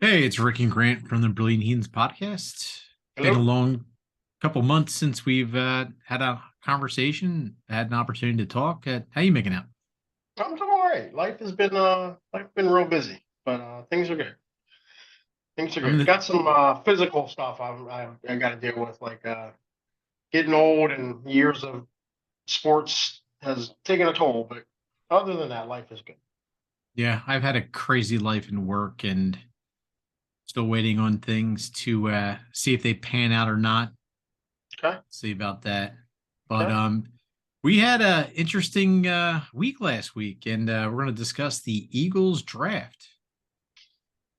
Hey, it's Rick and Grant from the Brilyant Heathanz podcast. Been a Hello. long couple months since we've had a conversation, had an opportunity to talk. How you making out? I'm doing all right. Life been real busy, but things are good. Things are I'm good. the Got some physical stuff I got to deal with, like getting old and years of sports has taken a toll. But other than that, life is good. Yeah, I've had a crazy life in work and still waiting on things to see if they pan out or not. Okay. See about that. But Okay. we had a interesting week last week, and we're going to discuss the Eagles draft.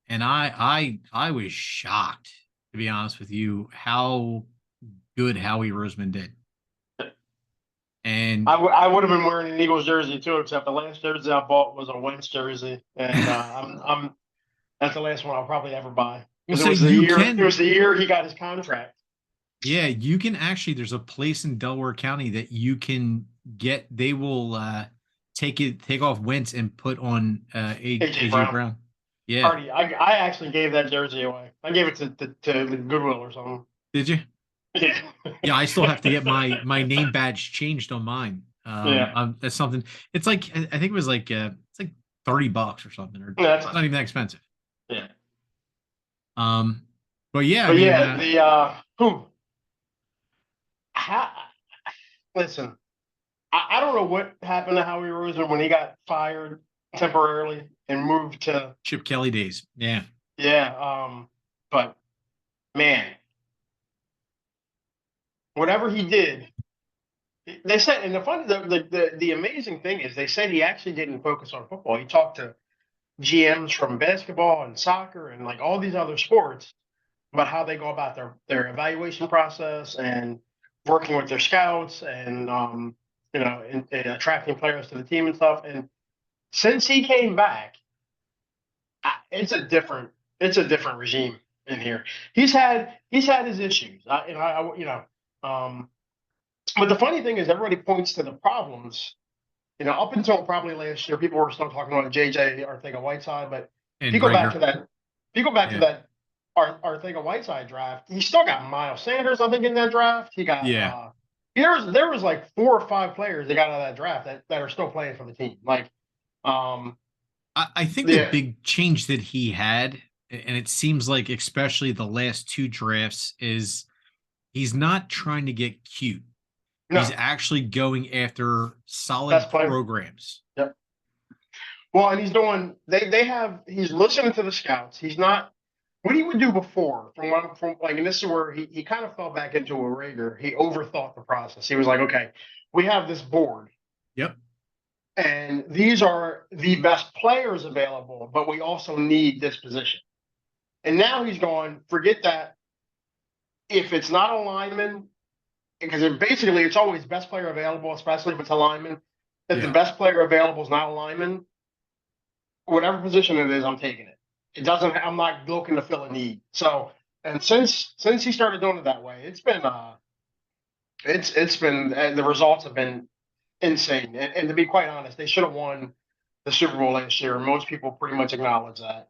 And I was shocked, to be honest with you, how good Howie Roseman did. And I would have been wearing an Eagles jersey too, except the last jersey I bought was a Wentz jersey, and I'm that's the last one I'll probably ever buy well, because so you it can, was the year he got his contract. yeah, you can actually. There's a place in Delaware County that you can get. They will take off Wentz and put on AJ AJ Brown. Brown. Yeah, I actually gave that jersey away. I gave it to the Goodwill or something. did you? Yeah. Yeah, I still have to get my name badge changed on mine. Yeah. That's something. It's like I think it was like it's like $30 or something, or Yeah, that's it's not not too even that expensive. bad. Yeah. Um, but yeah, I But mean, yeah, the who ha, listen, I don't know what happened to Howie Roseman when he got fired temporarily and moved to Chip Kelly days. Yeah, yeah, but man, whatever he did, they said, and the amazing thing is they said he actually didn't focus on football. He talked to GMs from basketball and soccer and like all these other sports about how they go about their evaluation process and working with their scouts and and attracting players to the team and stuff. And since he came back, it's a different regime in here. He's had his issues, um, but the funny thing is everybody points to the problems. Up until probably last year, people were still talking about JJ Arthega-Whiteside, but if and you go back to Gregor. that, if you go back to Yeah, that Arthega-Whiteside draft, he still got Miles Sanders, I think, in that draft. He got yeah. there was like 4 or 5 players they got out of that draft that are still playing for the team. Like, um, I think the yeah, big change that he had, and it seems like especially the last two drafts, is he's not trying to get cute. He's no, actually going after best solid player. programs. Yep. Well, and he's doing. He's listening to the scouts. He's not what he would do before from like, and this is where he kind of fell back into a rigor. He overthought the process. He was like, okay, we have this board Yep. and these are the best players available, but we also need this position. And now he's going, forget that. If it's not a lineman, because basically it's always best player available, especially if it's a lineman. If the Yeah. best player available is not a lineman, whatever position it is, I'm taking it. It doesn't. I'm not looking to fill a need. So, and since he started doing it that way, it's been the results have been insane. And to be quite honest, they should have won the Super Bowl last year. Most people pretty much acknowledge that.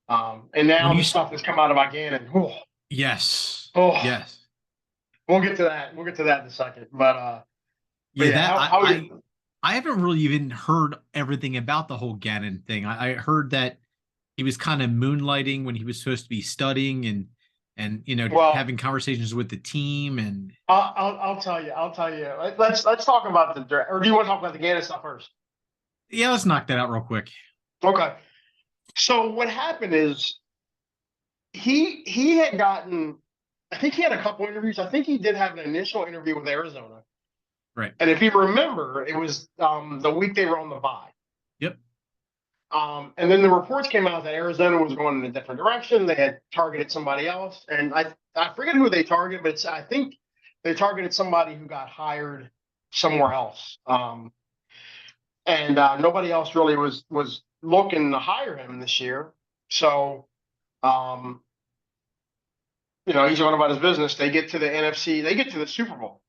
And When now you, the stuff that's come out about Gannon. Oh, yes, oh, yes, we'll get to that. We'll get to that in a second. But yeah. yeah, That how you? I haven't really even heard everything about the whole Gannon thing. I heard that he was kind of moonlighting when he was supposed to be studying and Well, having conversations with the team and I'll tell you. I'll tell you. Let's talk about the draft. Or do you want to talk about the Gannon stuff first? yeah, let's knock that out real quick. Okay. So what happened is he had gotten. I think he had a couple interviews. I think he did have an initial interview with Arizona. Right. And if you remember, it was the week they were on the bye. Yep. And then the reports came out that Arizona was going in a different direction. They had targeted somebody else, and I forget who they targeted, but I think they targeted somebody who got hired somewhere else. And nobody else really was looking to hire him this year. So um, he's going about his business. They get to the NFC, they get to the Super Bowl.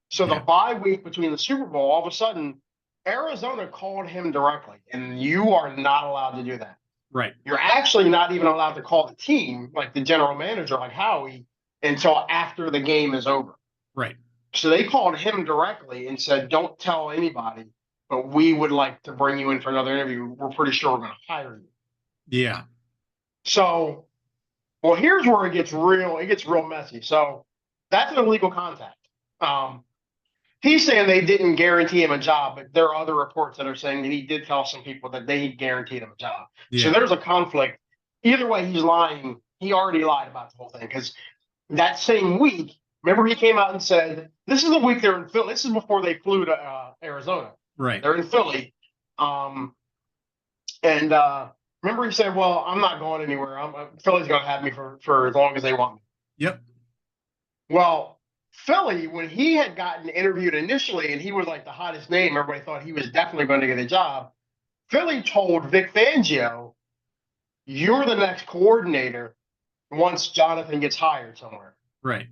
So the Yeah. bye week between the Super Bowl, all of a sudden, Arizona called him directly, and you are not allowed to do that. Right. You're actually not even allowed to call the team, like the general manager, like Howie, until after the game is over. Right. So they called him directly and said, "Don't tell anybody, but we would like to bring you in for another interview. We're pretty sure we're going to hire you." Yeah. So, well, here's where it gets real. It gets real messy. So that's an illegal contact. Um, he's saying they didn't guarantee him a job, but there are other reports that are saying that he did tell some people that they guaranteed him a job. So Yeah. there's a conflict. Either way, he's lying. He already lied about the whole thing because that same week, remember he came out and said, "This is the week they're in Philly." This is before they flew to Arizona. Right. They're in Philly. And remember he said, "Well, I'm not going anywhere. Philly's going to have me for as long as they want me." Yep. Well, Philly, when he had gotten interviewed initially and he was like the hottest name, everybody thought he was definitely going to get a job. Philly told Vic Fangio, "You're the next coordinator once Jonathan gets hired somewhere." Right.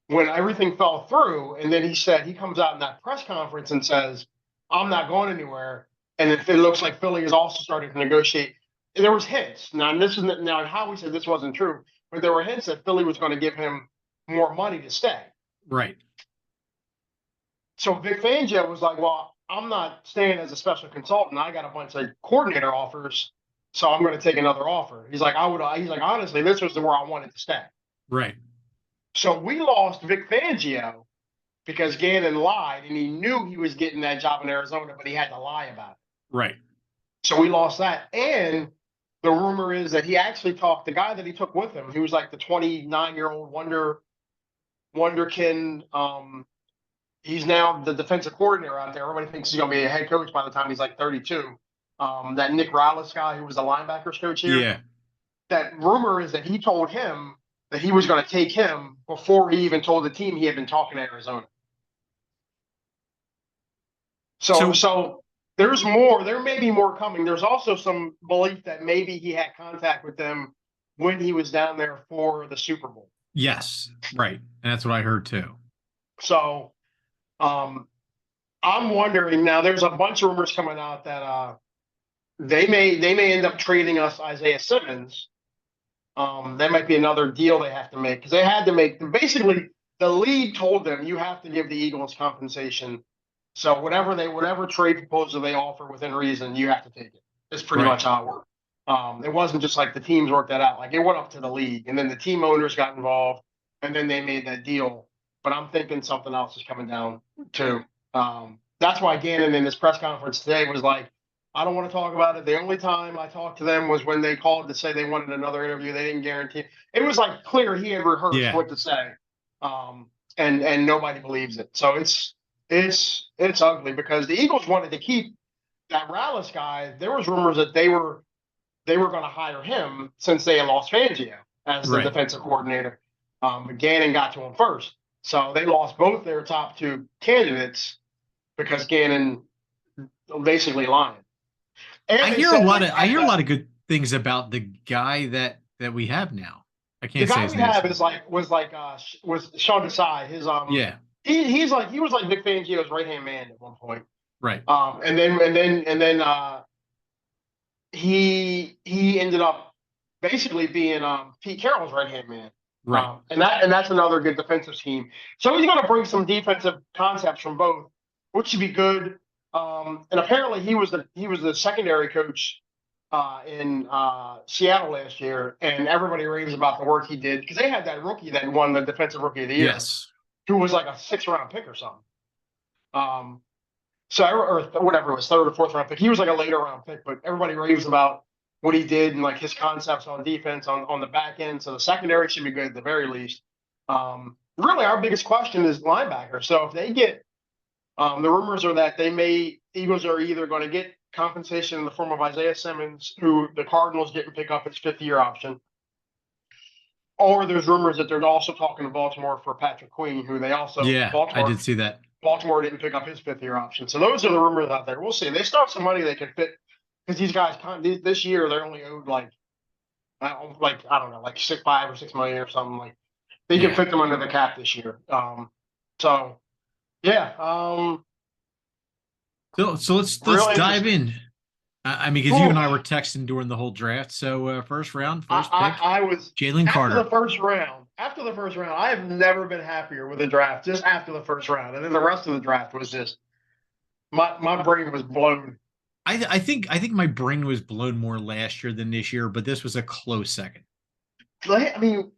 When everything fell through, and then he comes out in that press conference and says, "I'm not going anywhere." And it looks like Philly has also started to negotiate. And there was hints. Now Howie said this wasn't true, but there were hints that Philly was going to give him more money to stay. Right. So Vic Fangio was like, "Well, I'm not staying as a special consultant. I got a bunch of coordinator offers, so I'm going to take another offer." He's like, "Honestly, this was where I wanted to stay." Right. So we lost Vic Fangio because Gannon lied, and he knew he was getting that job in Arizona, but he had to lie about it. Right. So we lost that. And the rumor is that he actually talked, the guy that he took with him, he was like the 29-year-old wonderkin. He's now the defensive coordinator out there. Everybody thinks he's going to be a head coach by the time he's like 32. That Nick Rallis guy who was the linebackers coach here. Yeah. That rumor is that he told him that he was going to take him before he even told the team he had been talking to Arizona. So there's more. There may be more coming. There's also some belief that maybe he had contact with them when he was down there for the Super Bowl. Yes. Right. And that's what I heard too. So I'm wondering now. There's a bunch of rumors coming out that they may end up trading us Isaiah Simmons. That might be another deal they have to make because they had to make. Basically, the league told them you have to give the Eagles compensation. So whatever trade proposal they offer within reason, you have to take it. That's pretty much how it worked. It wasn't just like the teams worked that out. Like it went up to the league, and then the team owners got involved, and then they made that deal. But I'm thinking something else is coming down too. That's why Gannon in his press conference today was like, "I don't want to talk about it. The only time I talked to them was when they called to say they wanted another interview. They didn't guarantee." It was like clear he had rehearsed what to say, and nobody believes it. So it's ugly because the Eagles wanted to keep that Rallis guy. There was rumors that they were going to hire him since they had lost Fangio as the defensive coordinator. But Gannon got to him first, so they lost both their top two candidates because Gannon basically lied. And I hear a lot of good things about the guy that we have now. I can't say his name. The guy we have was Sean Desai. His yeah. He was like Vic Fangio's right hand man at one point. Right. And then he ended up basically being Pete Carroll's right hand man. Right. And that's another good defensive scheme. So he's going to bring some defensive concepts from both, which should be good. And apparently he was the secondary coach in Seattle last year, and everybody raves about the work he did because they had that rookie that won the defensive rookie of the year. Yes. Who was like a 6th round pick or something. Or whatever it was, 3rd or 4th round pick. He was like a later round pick, but everybody raves about what he did and like his concepts on defense on the back end. So the secondary should be good at the very least. Really, our biggest question is linebacker. So if they get the rumors are that Eagles are either going to get compensation in the form of Isaiah Simmons, who the Cardinals didn't pick up his 5th-year option. Or there's rumors that they're also talking to Baltimore for Patrick Queen, who they also I did see that. Baltimore didn't pick up his 5th-year option. So those are the rumors out there. We'll see. They still have some money they can fit because these guys this year they're only owed like I don't know, like $5 or $6 million or something. Like they can fit them under the cap this year. So yeah. So let's dive in. I mean, because you and I were texting during the whole draft. So first round, first pick, I was Jalen after the Carter. first round. After the first round, I have never been happier with a draft. Just after the first round, and then the rest of the draft was just my brain was blown. I think my brain was blown more last year than this year, but this was a close second. I mean,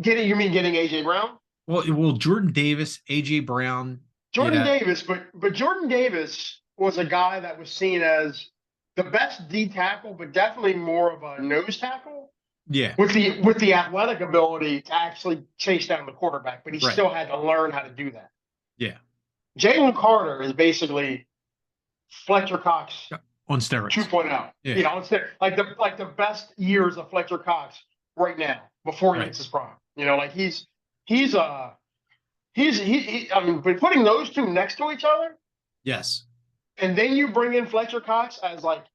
getting AJ Brown? Well, Jordan Davis, AJ Brown, Jordan yeah, Davis, but Jordan Davis was a guy that was seen as the best D tackle, but definitely more of a nose tackle yeah, with the athletic ability to actually chase down the quarterback, but he right, still had to learn how to do that. yeah, Jalen Carter is basically Fletcher Cox on steroids. 2.0. Yeah, You know, it's the best years of Fletcher Cox right now before he right. hits his prime. You know, like he's I mean, but putting those two next to each other, Yes. and then you bring in Fletcher Cox as like,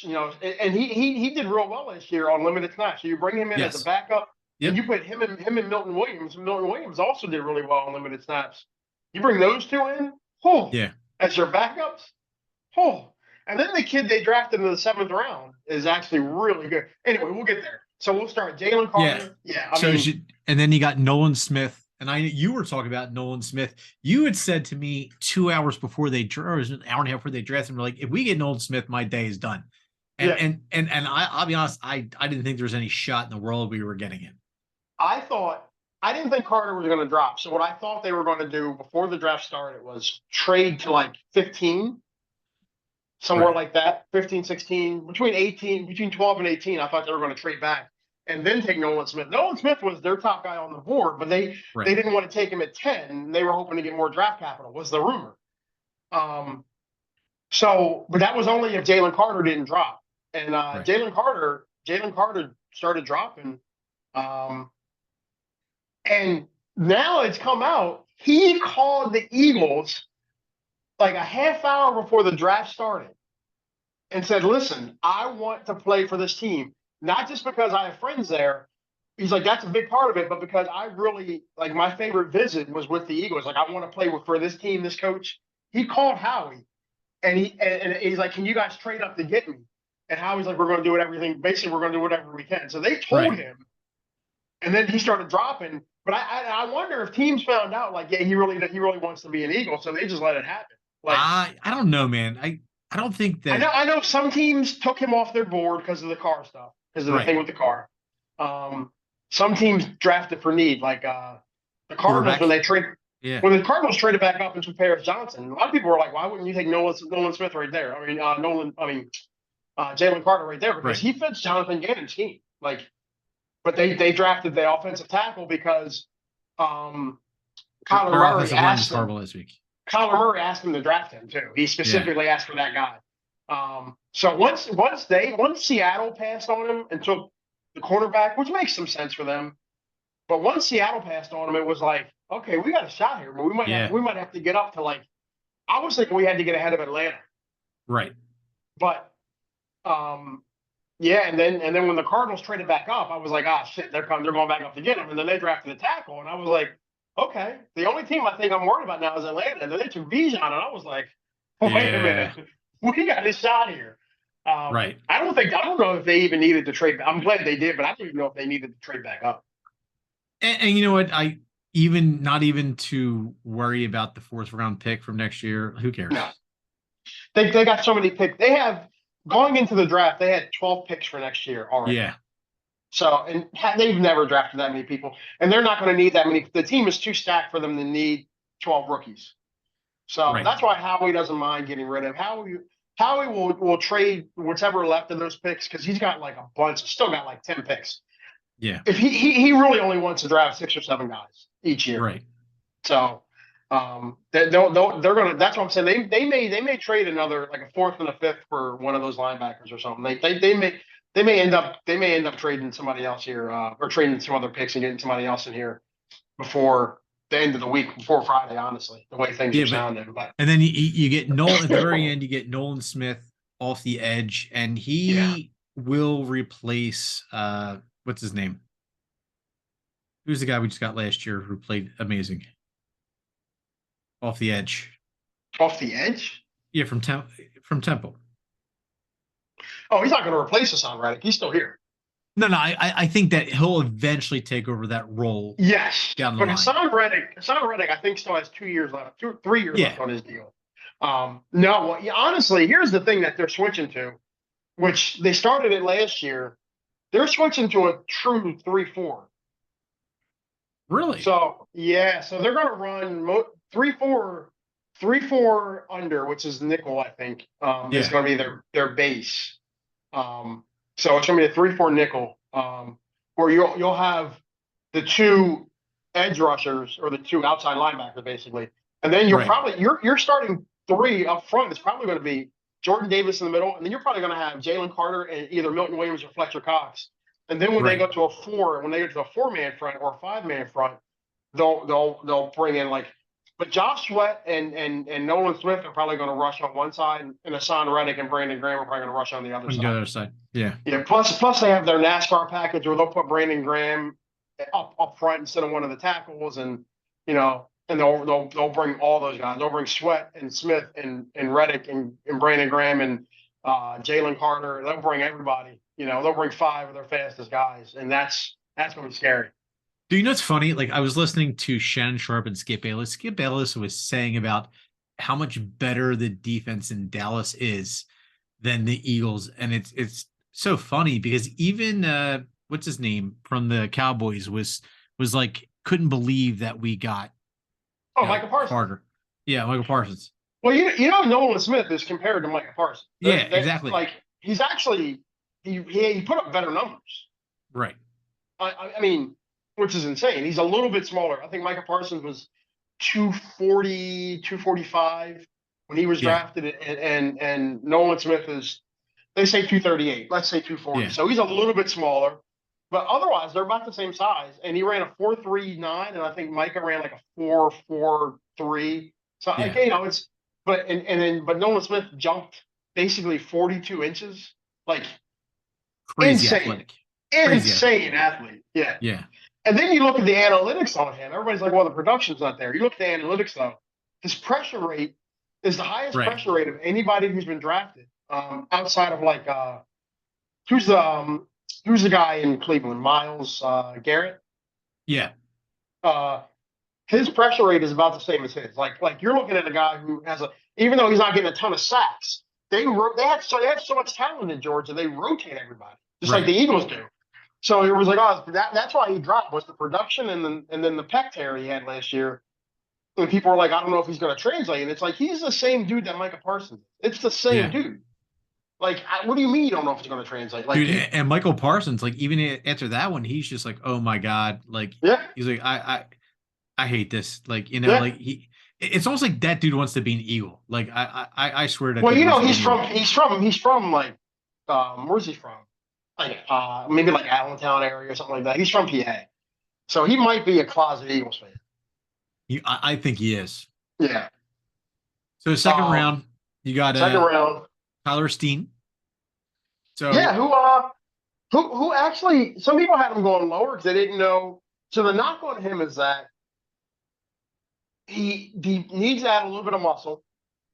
you know, and he did real well this year on limited snaps. So you bring him in as a Yes. backup, and Yep. you put him and Milton Williams. Milton Williams also did really well on limited snaps. You bring those two in, oh, Yeah. as your backups, oh, and then the kid they drafted in the seventh round is actually really good. Anyway, we'll get there. So we'll start Jalen Yeah. Carter. Yeah, I So mean, and then you got Nolan Smith. And you were talking about Nolan Smith. You had said to me 2 hours before they or an hour and a half before they drafted him, like, if we get Nolan Smith, my day is done. And yeah, I'll be honest, I didn't think there was any shot in the world we were getting him. I didn't think Carter was going to drop. So what I thought they were going to do before the draft started was trade to like 15, somewhere Right. like that, 15, 16, between 12 and 18. I thought they were going to trade back and then take Nolan Smith. Nolan Smith was their top guy on the board, but they Right. didn't want to take him at 10. They were hoping to get more draft capital, was the rumor. Um, but that was only if Jalen Carter didn't drop. And Right. Jalen Carter started dropping. Um, And now it's come out. He called the Eagles like a half hour before the draft started and said, "Listen, I want to play for this team, not just because I have friends there." He's like, "That's a big part of it, but because I really like my favorite visit was with the Eagles. Like, I want to play for this team, this coach." He called Howie and he's like, "Can you guys trade up to get me?" And Howie's like, "We're going to do everything. Basically, we're going to do whatever we can." So they told Right. him, and then he started dropping. But I wonder if teams found out like, yeah, he really wants to be an Eagle, so they just let it happen. Like I don't know, man. I don't think that. I know some teams took him off their board because of the car stuff, because of the Right. thing with the car. Some teams drafted for need, like the Cardinals Quarterback. Yeah. when the Cardinals traded back up and took Paris Johnson. A lot of people were like, why wouldn't you take Nolan Smith right there? Jalen Carter right there because Right. he fits Jonathan Gannon's scheme. Like, but they drafted the offensive tackle because Kyler Our Murray offensive line was asked horrible him. this week. Kyler Murray asked him to draft him too. He Yeah. specifically asked for that guy. So once Seattle passed on him and took the cornerback, which makes some sense for them, but once Seattle passed on him, it was like, okay, we got a shot here, but Yeah. we might have to get up to like. I was thinking we had to get ahead of Atlanta, Right. but yeah, and then when the Cardinals traded back up, I was like, ah, shit, they're going back up to get him, and then they drafted a tackle, and I was like, okay, the only team I think I'm worried about now is Atlanta, and then they took Bijan, and I was like, wait a minute, we got a shot here. Right. I don't know if they even needed to trade. I'm glad they did, but I don't even know if they needed to trade back up. And you know what? Not even to worry about the fourth round pick from next year. Who cares? No, they got so many picks. They have going into the draft. They had 12 picks for next year already. Yeah. So, and they've never drafted that many people, and they're not going to need that many. The team is too stacked for them to need 12 rookies. So Right. that's why Howie doesn't mind getting rid of Howie. Howie will trade whatever left of those picks because he's got like a bunch. He's still got like 10 picks. Yeah. If he really only wants to draft 6 or 7 guys each year. Right. So they're gonna. That's what I'm saying. They may trade another like a 4th and a 5th for one of those linebackers or something. They may end up trading somebody else here or trading some other picks and getting somebody else in here before the end of the week, before Friday. Honestly, the way things are sounding. But and then you get Nolan at the very end. You get Nolan Smith off the edge, and he will replace what's his name? Who's the guy we just got last year who played amazing? Off the edge. Off the edge? Yeah, from Temple. Oh, he's not going to replace Hassan Reddick. He's still here. No, no, I think that he'll eventually take over that role Yes, down the but line. Hassan Reddick, I think still has 2 years left, 3 years Yeah, left on his deal. No, well, yeah, honestly, here's the thing that they're switching to, which they started it last year. They're switching to a true 3-4. really. So yeah, so they're going to run 3-4, 3-4 under, which is nickel, I think, is Yeah, going to be their base. Um, so it's going to be a 3-4 nickel, where you'll have the two edge rushers or the two outside linebackers basically, and then right. you're starting three up front. It's probably going to be Jordan Davis in the middle, and then you're probably going to have Jalen Carter and either Milton Williams or Fletcher Cox. And then when they Right. go to a 4-man front or a 5-man front, they'll bring in like, but Josh Sweat and Nolan Smith are probably going to rush on one side, and Hassan Reddick and Brandon Graham are probably going to rush on the other On the side. other side. Yeah. Yeah. Plus they have their NASCAR package where they'll put Brandon Graham up front instead of one of the tackles, and and they'll bring all those guys. They'll bring Sweat and Smith and Reddick and Brandon Graham and Jalen Carter. They'll bring everybody. They'll bring 5 of their fastest guys, and that's going to be scary. Do you know what's funny? Like I was listening to Shannon Sharp and Skip Bayless. Skip Bayless was saying about how much better the defense in Dallas is than the Eagles, and it's so funny because even what's his name from the Cowboys was like couldn't believe that we got Oh, Michael Parsons. Carter. Yeah, Michael Parsons. Well, Nolan Smith is compared to Michael Parsons. Yeah, exactly. Like he's actually he put up better numbers. Right. I mean, which is insane. He's a little bit smaller. I think Michael Parsons was 240, 245 when he was drafted, and Nolan Smith is, they say 238. Let's say 240. Yeah. So he's a little bit smaller, but otherwise they're about the same size. And he ran a 4.39, and I think Micah ran like a 4.43. So it's but Nolan Smith jumped basically 42 inches, like Crazy insane. athletic. Insane athlete. Yeah. Yeah. And then you look at the analytics on him. Everybody's like, well, the production's not there. You look at the analytics, though. His pressure rate is the highest pressure rate of anybody who's been drafted, outside of like who's the guy in Cleveland, Myles Garrett. Yeah. His pressure rate is about the same as his. Like you're looking at a guy who has even though he's not getting a ton of sacks, they have so much talent in Georgia. They rotate everybody just like the Eagles do. So it was like, oh, that's why he dropped, was the production and then the pec tear he had last year. And people were like, I don't know if he's going to translate. And it's like, he's the same dude that Micah Parsons is. It's the same dude. Like, what do you mean you don't know if it's going to translate? Like, dude, and Michael Parsons, like even after that one, he's just like, oh my God. Like, he's like, I hate this. Like, like it's almost like that dude wants to be an Eagle. Like, I swear to God. Well, he's from like, where's he from? Like maybe like Allentown area or something like that. He's from PA, so he might be a closet Eagles fan. I think he is. Yeah. So second round, you got second round Tyler Steen. So yeah, who actually some people had him going lower because they didn't know. So the knock on him is that he needs to add a little bit of muscle.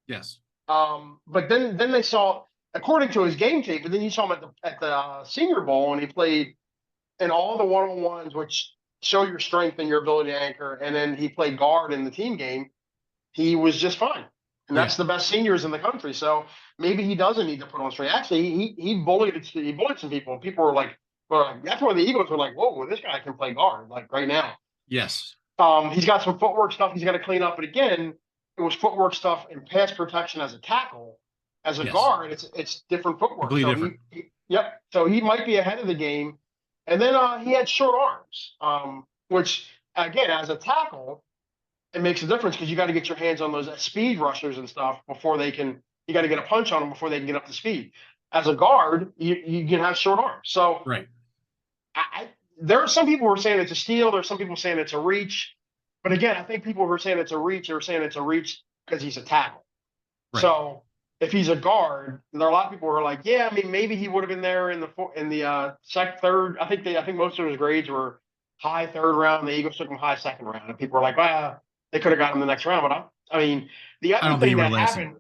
Yes. But then they saw, according to his game tape, but then you saw him at the Senior Bowl, and he played in all the one-on-ones, which show your strength and your ability to anchor. And then he played guard in the team game. He was just fine, and that's the best seniors in the country. So maybe he doesn't need to put on strength. Actually, he bullied some people. And people were like, that's why the Eagles were like, whoa, this guy can play guard like right now. Yes. He's got some footwork stuff he's got to clean up, but again, it was footwork stuff and pass protection as a tackle. As a guard, it's different footwork. Completely different. Yep. So he might be ahead of the game. And then he had short arms, which again, as a tackle, it makes a difference because you got to get your hands on those speed rushers and stuff before they can. You got to get a punch on them before they can get up to speed. As a guard, you can have short arms. So there are some people who are saying it's a steal. There's some people saying it's a reach. But again, I think people who are saying it's a reach are saying it's a reach because he's a tackle. Right. So if he's a guard, there are a lot of people who are like, yeah, I mean, maybe he would have been there in the third. I think most of his grades were high third round. The Eagles took him high second round, and people were like, well, they could have got him the next round. But I mean, the other thing that happened,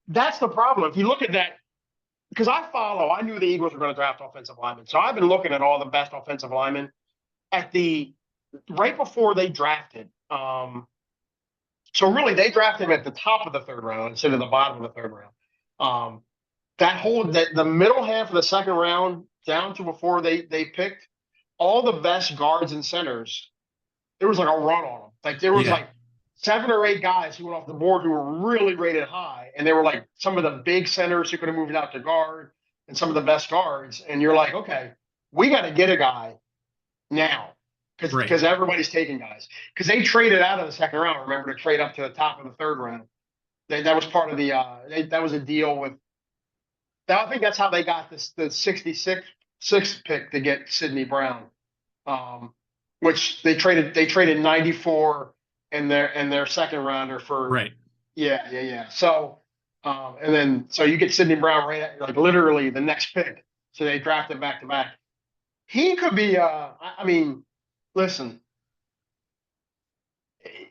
that's the problem. If you look at that because I knew the Eagles were going to draft offensive linemen. So I've been looking at all the best offensive linemen at the right before they drafted. So really, they drafted him at the top of the third round instead of the bottom of the third round. The middle half of the second round down to before they picked all the best guards and centers. There was like a run on them. Like there was Yeah. like 7 or 8 guys who went off the board who were really rated high, and they were like some of the big centers who could have moved out to guard and some of the best guards. And you're like, okay, we got to get a guy now because everybody's taking guys because they traded out of the second round. Remember to trade up to the top of the third round. That was part of the that was a deal with. I think that's how they got the 66th pick to get Sidney Brown, which they traded 94 and their second rounder for yeah. So and then so you get Sidney Brown right at, like literally the next pick. So they drafted back to back. He could be I mean, listen,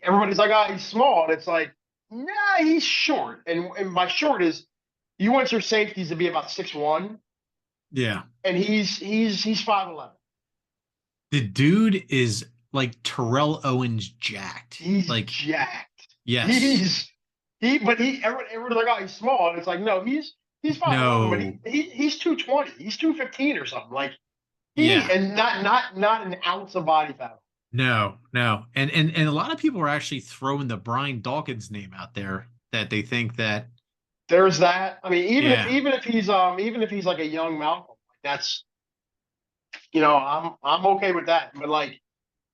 everybody's like, oh, he's small, and it's like, nah, he's short. And by short is you want your safeties to be about 6'1". Yeah. And he's 5'11". The dude is like Terrell Owens jacked. He's like jacked. Yes. Everyone's like, oh, he's small. And it's like, no, he's 5'11", but he's 220. He's 215 or something. Like and not an ounce of body fat. No. And a lot of people are actually throwing the Brian Dawkins name out there that they think that there's that. I mean, even if he's like a young Malcolm, like that's, I'm okay with that. But like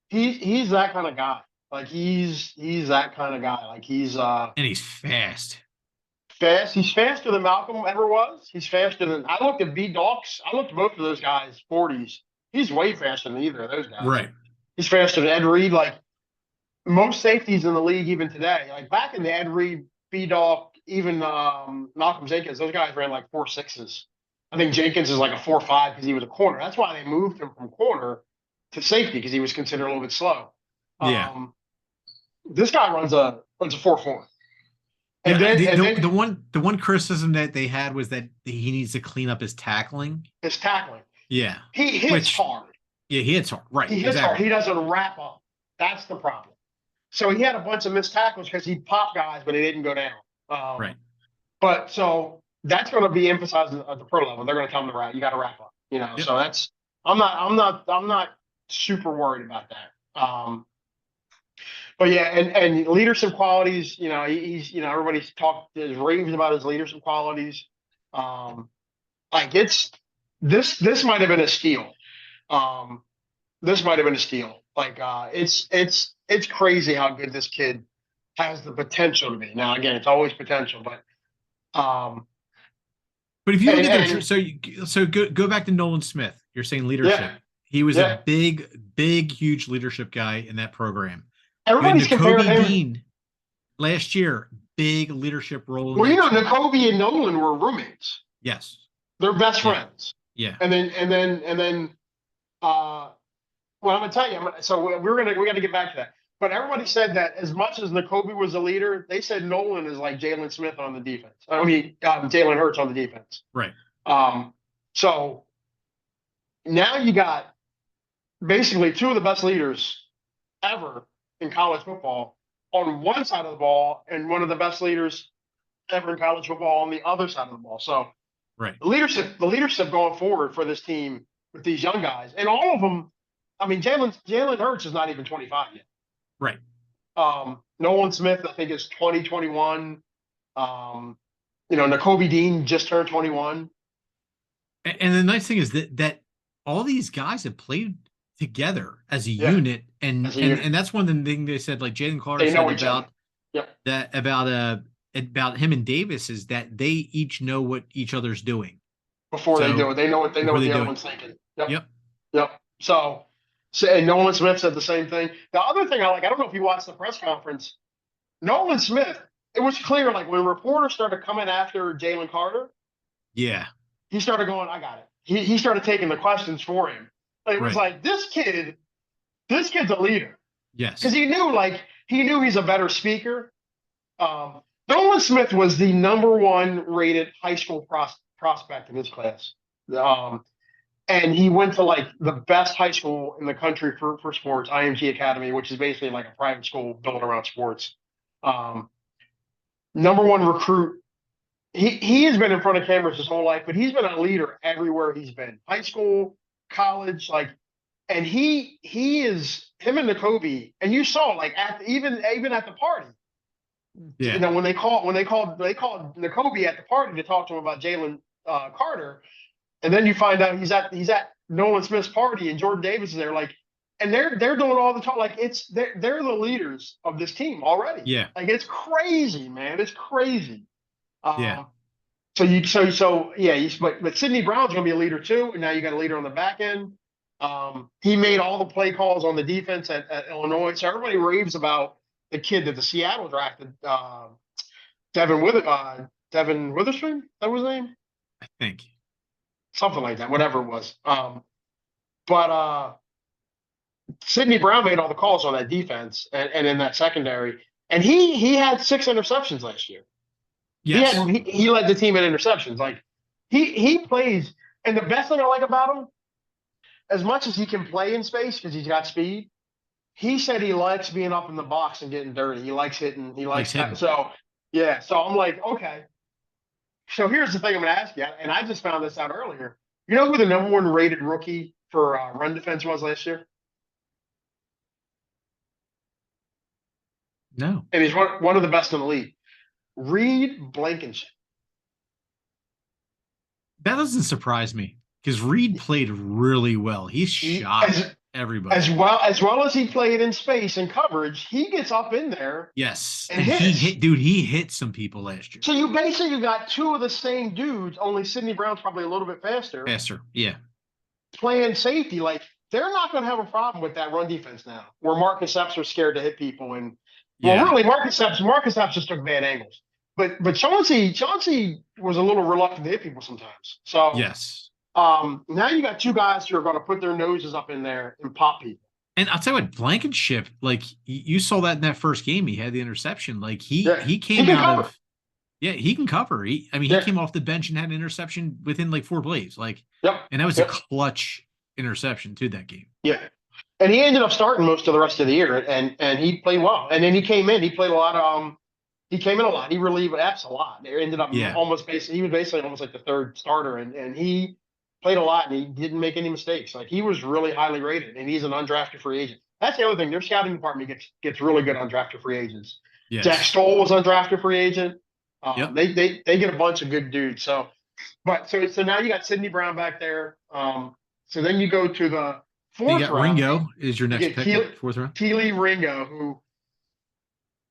he's that kind of guy. Like he's that kind of guy. Like he's and he's fast. He's faster than Malcolm ever was. He's faster than I looked at B-Dawks. I looked at both of those guys 40s. He's way faster than either of those guys. Right. He's faster than Ed Reed. Like most safeties in the league, even today. Like back in the Ed Reed, B-Dawk, even Malcolm Jenkins, those guys ran like 4.6s. I think Jenkins is like a 4.5 because he was a corner. That's why they moved him from corner to safety because he was considered a little bit slow. Yeah. This guy runs a 4.4. And the one criticism that they had was that he needs to clean up his tackling. Yeah. He hits hard. Yeah, he hits hard. Right. He hits hard. He doesn't wrap up. That's the problem. So he had a bunch of missed tackles because he popped guys, but he didn't go down. Right. But so that's going to be emphasized at the pro level. They're going to tell him to wrap. You got to wrap up. Yep. So that's I'm not super worried about that. But yeah, and leadership qualities. He's everybody's talked raves about his leadership qualities. Like this might have been a steal. This might have been a steal. Like it's crazy how good this kid has the potential to be. Now again, it's always potential, but if you look at so go back to Nolan Smith. You're saying leadership. Yeah. He was a big, huge leadership guy in that program. Everybody's comparing him. Dean last year, big leadership role. Well, Nakobe and Nolan were roommates. Yes, they're best friends. Yeah, and then. Well, I'm gonna tell you. So we got to get back to that. But everybody said that as much as Nakobe was a leader, they said Nolan is like Jalen Smith on the defense. I mean, Jalen Hurts on the defense. Right. So now you got basically two of the best leaders ever in college football on one side of the ball, and one of the best leaders ever in college football on the other side of the ball. So, right. The leadership going forward for this team with these young guys, and all of them. I mean, Jalen Hurts is not even 25 yet. Right. Nolan Smith, I think, is 21. Nakobe Dean just turned 21. And the nice thing is that all these guys have played together as a unit, and that's one of the things they said. Like Jalen Carter said about him and Davis is that they each know what each other's doing before they do it. They know what the other one's thinking. Yep. So, and Nolan Smith said the same thing. The other thing I don't know if you watched the press conference. Nolan Smith, it was clear, like when reporters started coming after Jalen Carter. Yeah. He started going, I got it. He started taking the questions for him. It was like, this kid's a leader. Yes. Because he knew he's a better speaker. Nolan Smith was the #1 rated high school prospect in his class. And he went to like the best high school in the country for sports, IMG Academy, which is basically like a private school built around sports. Number one recruit. He has been in front of cameras his whole life, but he's been a leader everywhere he's been. High school, college, like, and he is him and N'Kobe, and you saw like even at the party. Yeah. You know, when they called N'Kobe at the party to talk to him about Jalen Carter, and then you find out he's at Nolan Smith's party and Jordan Davis is there, like, and they're doing all the talk, like they're the leaders of this team already. Yeah. Like it's crazy, man. It's crazy. Yeah. But Sidney Brown's gonna be a leader too, and now you got a leader on the back end. He made all the play calls on the defense at Illinois, so everybody raves about the kid that the Seattle drafted, Devin Witherspoon. That was his name, I think. Something like that, whatever it was. But Sidney Brown made all the calls on that defense and in that secondary, and he had 6 interceptions last year. Yes. He led the team in interceptions. Like he plays, and the best thing I like about him, as much as he can play in space because he's got speed, he said he likes being up in the box and getting dirty. He likes hitting. He likes hitting. So yeah. So I'm like, okay. So here's the thing I'm going to ask you, and I just found this out earlier. You know who the number 1 rated rookie for run defense was last year? No. And he's one of the best in the league. Reed Blankenship. That doesn't surprise me because Reed played really well. He shot everybody. As well as he played in space and coverage, he gets up in there. Yes. And he hit some people last year. So you basically got 2 of the same dudes, only Sidney Brown's probably a little bit faster. Yeah. Playing safety. Like, they're not going to have a problem with that run defense now, where Marcus Epps are scared to hit people. And really, Marcus Epps just took bad angles. But Chauncey was a little reluctant to hit people sometimes. So yes. Now you got 2 guys who are going to put their noses up in there and pop people. And I'll tell you what, Blankenship, like you saw that in that first game, he had the interception. Like he came out of, he can cover. He came off the bench and had an interception within like 4 plays. Like, and that was a clutch interception to that game. Yeah. And he ended up starting most of the rest of the year, and he played well. And then he came in. He played a lot. He came in a lot. He relieved Epps a lot. They ended up he was basically almost like the 3rd starter, and he played a lot, and he didn't make any mistakes. Like, he was really highly rated, and he's an undrafted free agent. That's the other thing. Their scouting department gets really good undrafted free agents. Yes. Jack Stoll was undrafted free agent. They get a bunch of good dudes. So now you got Sidney Brown back there. So then you go to the 4th round. Ringo is your next pick, 4th round. Keely Ringo, who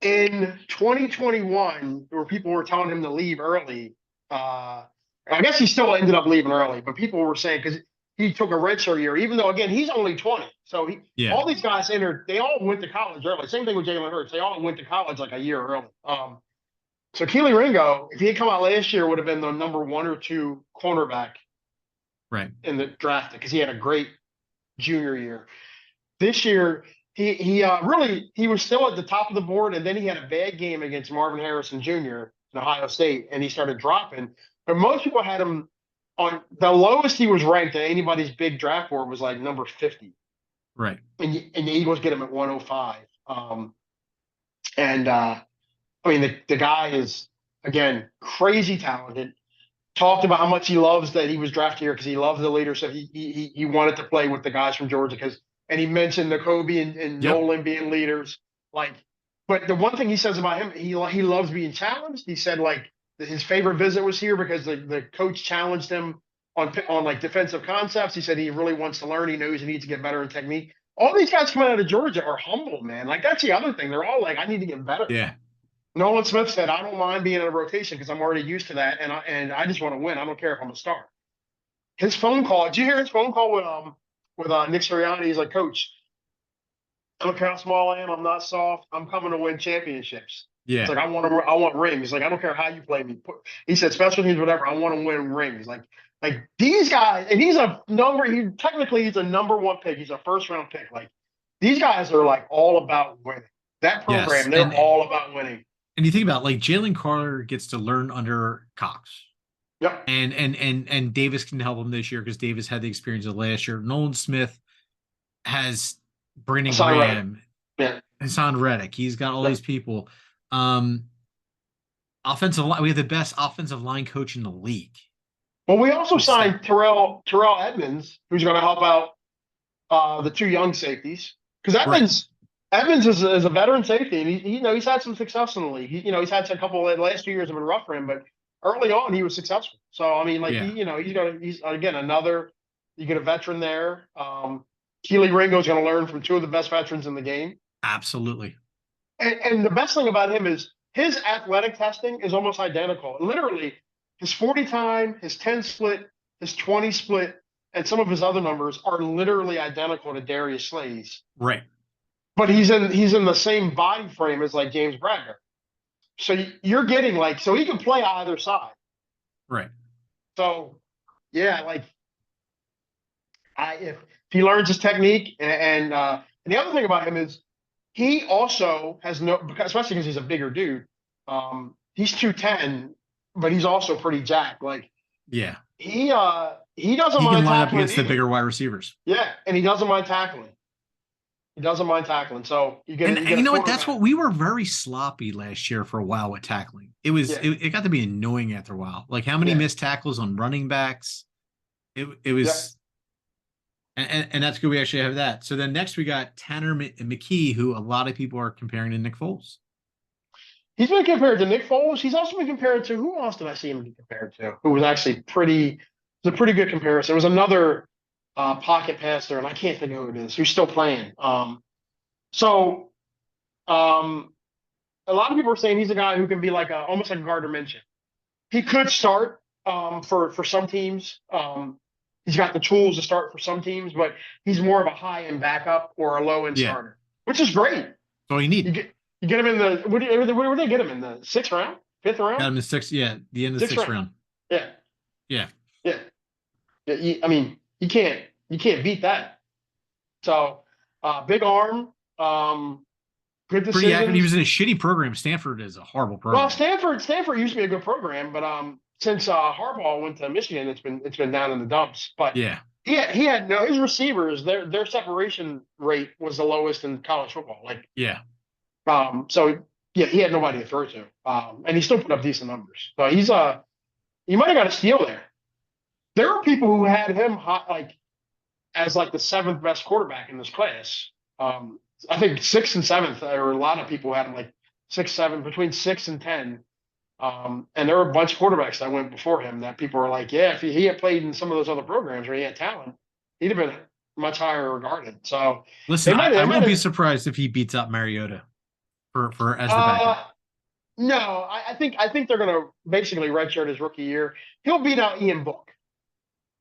in 2021, where people were telling him to leave early, I guess he still ended up leaving early, but people were saying because he took a redshirt year, even though, again, he's only 20. So all these guys they all went to college early. Same thing with Jalen Hurts. They all went to college like a year early. So Keely Ringo, if he had come out last year, would have been the number 1 or 2 cornerback in the draft because he had a great junior year. This year, he was still at the top of the board, and then he had a bad game against Marvin Harrison Jr. in Ohio State, and he started dropping. But most people had him on the lowest he was ranked at anybody's big draft board was like number 50. Right. And the Eagles get him at 105. The guy is, again, crazy talented. Talked about how much he loves that he was drafted here because he loves the leadership. He wanted to play with the guys from Georgia and he mentioned N'Kobe and Nolan being leaders. But the one thing he says about him, he loves being challenged. He said his favorite visit was here because the coach challenged him on like defensive concepts. He said he really wants to learn. He knows he needs to get better in technique. All these guys coming out of Georgia are humble, man. Like, that's the other thing. They're all like, I need to get better. Yeah. Nolan Smith said, I don't mind being in a rotation because I'm already used to that, and I just want to win. I don't care if I'm a star. His phone call, did you hear his phone call with Nick Sirianni? He's like, Coach, I don't care how small I am. I'm not soft. I'm coming to win championships. Yeah. It's like, I want rings. Like, I don't care how you play me. He said, special teams, whatever. I want to win rings. Like these guys, and he's a number 1 pick. He's a 1st round pick. Like, these guys are like all about winning. That program, they're all about winning. And you think about Jalen Carter gets to learn under Cox. Yep. And Davis can help him this year because Davis had the experience of last year. Nolan Smith has Brandon Hassan Reddick. Graham, Yeah. Hassan Reddick. He's got all Yep. these people. Um, offensive line. We have the best offensive line coach in the league. Well, we also With staff. signed Terrell Edmonds, who's going to help out the two young safeties, because Right. Evans is a veteran safety, and he's had some success in the league. He's had a couple of the last 2 years have been rough for him, but early on he was successful. So I mean, like Yeah. he's again another. You get a veteran there. Keely Ringo's going to learn from two of the best veterans in the game, Absolutely. and the best thing about him is his athletic testing is almost identical. Literally, his 40 time, his 10 split, his 20 split, and some of his other numbers are literally identical to Darius Slay's. Right. But he's in the same body frame as like James Bradbury. So you're getting so he can play either side. Right. So yeah, like if he learns his technique and the other thing about him is he also has especially because he's a bigger dude. He's 210, but he's also pretty jacked. Like Yeah. he doesn't He can mind line up tackling against the either. bigger wide receivers. Yeah, and he doesn't mind tackling. He doesn't mind tackling. So you get And you you know what? quarterback. That's what we were very sloppy last year for a while with tackling. It was Yeah. it got to be annoying after a while. Like how many Yeah. missed tackles on running backs? It was and that's good. We actually have that. So then next we got Tanner McKee, who a lot of people are comparing to Nick Foles. He's been compared to Nick Foles. He's also been compared to who else did I see him be compared to? Who was actually a pretty good comparison. It was another pocket passer, and I can't think of who it is, who's still playing. So a lot of people are saying he's a guy who can be almost like Gardner Minshew. He could start for some teams. He's got the tools to start for some teams, but he's more of a high end backup or a low end starter, which is great. That's all you need. You get him in the where do they get him in the 6th round, 5th round? Got him in six. Yeah, the end of the sixth round. Yeah, Yeah. yeah. I mean, you can't beat that. So, big arm, good decisions. Pretty accurate. He was in a shitty program. Stanford is a horrible program. Well, Stanford used to be a good program, but since Harbaugh went to Michigan, it's been down in the dumps. But yeah, he had no his receivers. Their separation rate was the lowest in college football. So yeah, he had nobody to throw to, and he still put up decent numbers. So he might have got a steal there. There are people who had him as the 7th best quarterback in this class. I think 6th and 7th. There were a lot of people who had him 6, 7, between 6 and 10. And there were a bunch of quarterbacks that went before him that people were like, yeah, if he had played in some of those other programs where he had talent, he'd have been much higher regarded. So listen, I won't be surprised if he beats up Mariota for as the backup. No, I think they're going to basically redshirt his rookie year. He'll beat out Ian Book,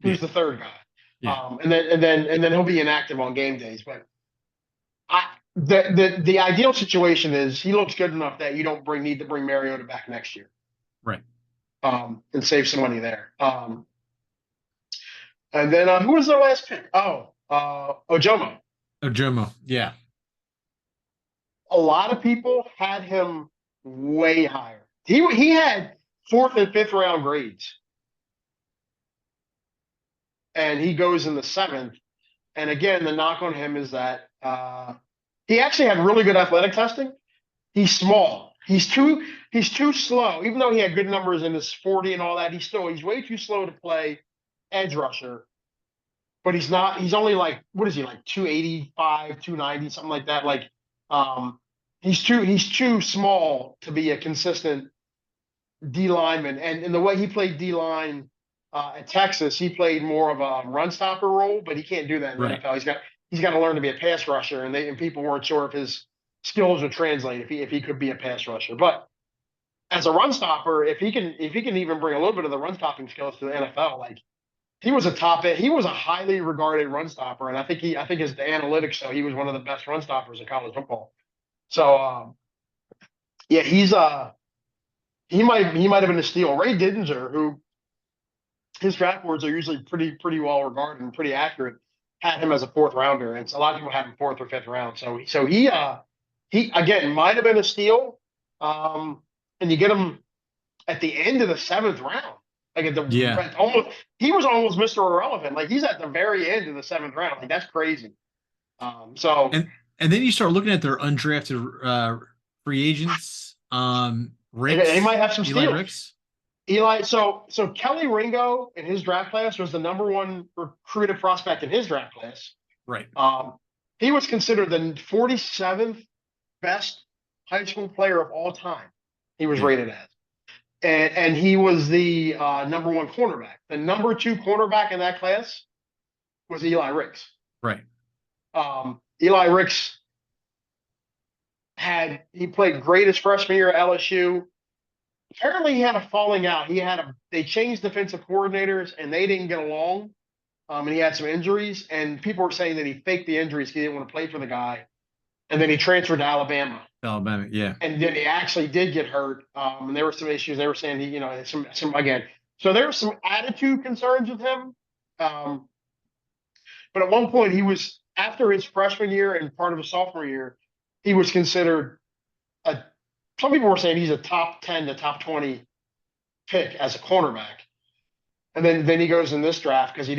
who's the 3rd guy. Yeah. And then he'll be inactive on game days. But the ideal situation is he looks good enough that you don't need to bring Mariota back next year. Right. And save some money there. And then who was their last pick? Ojomo. Ojomo, yeah. A lot of people had him way higher. He had 4th and 5th round grades. And he goes in the 7th. And again, the knock on him is that he actually had really good athletic testing. He's small. He's too slow. Even though he had good numbers in his 40 and all that, he's way too slow to play edge rusher. But he's not. He's only what is he 285, 290, something like that. He's too small to be a consistent D lineman. And the way he played D line at Texas, he played more of a run stopper role, but he can't do that in the NFL. He's got to learn to be a pass rusher, and people weren't sure if his skills would translate if he could be a pass rusher. But as a run stopper, if he can even bring a little bit of the run stopping skills to the NFL, he was a highly regarded run stopper, and I think his analytics show he was one of the best run stoppers in college football. So yeah, he might have been a steal. Ray Didinger, who his draft boards are usually pretty well regarded and pretty accurate, had him as a 4th rounder, and a lot of people had him 4th or 5th round. So he again might have been a steal, and you get him at the end of the 7th round. Like Yeah. at almost, he was almost Mr. Irrelevant. Like he's at the very end of the seventh round. Like that's crazy. So And then you start looking at their undrafted free agents. they might Ricks, have some Eli steals. Ricks. Eli, so Kelly Ringo in his draft class was the number one recruited prospect in his draft class. Right. He was considered the 47th best high school player of all time. He was Yeah. rated as, and he was the number one cornerback. The number two cornerback in that class was Eli Ricks. Right. Eli Ricks he played great his freshman year at LSU. Apparently, he had a falling out. They changed defensive coordinators and they didn't get along. And he had some injuries, and people were saying that he faked the injuries. He didn't want to play for the guy, and then he transferred to Alabama. Alabama, yeah. And then he actually did get hurt, and there were some issues. They were saying some again. So there were some attitude concerns with him. But at one point, he was after his freshman year and part of his sophomore year, he was considered a. Some people were saying he's a top 10 to top 20 pick as a cornerback. And then he goes in this draft because he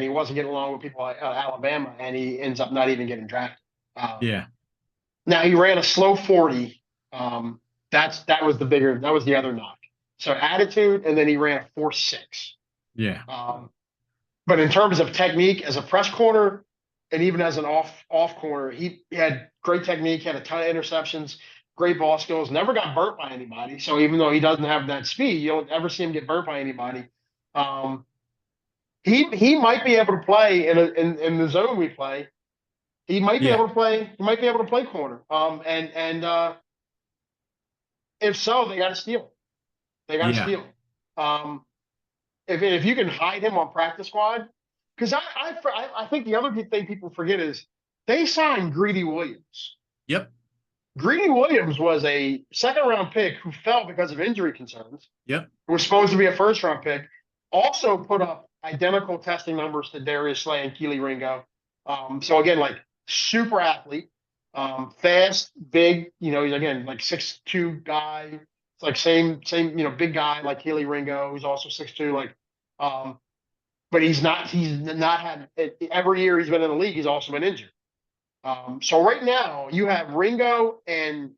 wasn't getting along with people at Alabama, and he ends up not even getting drafted. Yeah. Now he ran a slow 40. That was the other knock. So attitude, and then he ran a 4.6. Yeah. But in terms of technique as a press corner and even as an off corner, he had great technique, had a ton of interceptions, great ball skills, never got burnt by anybody. So even though he doesn't have that speed, you don't ever see him get burnt by anybody. He might be able to play in the zone we play. He might be able to play. He might be able to play corner. And if so, they got to steal. They got to steal. If you can hide him on practice squad, because I think the other thing people forget is they signed Greedy Williams. Yep. Greedy Williams was a second round pick who fell because of injury concerns. Yep. Was supposed to be a first round pick. Also put up identical testing numbers to Darius Slay and Keely Ringo. So again, like super athlete, fast, big. He's again like 6'2" guy. It's like same big guy like Keely Ringo, who's also 6'2". Like, but he's not had every year he's been in the league. He's also been injured. So right now you have Ringo and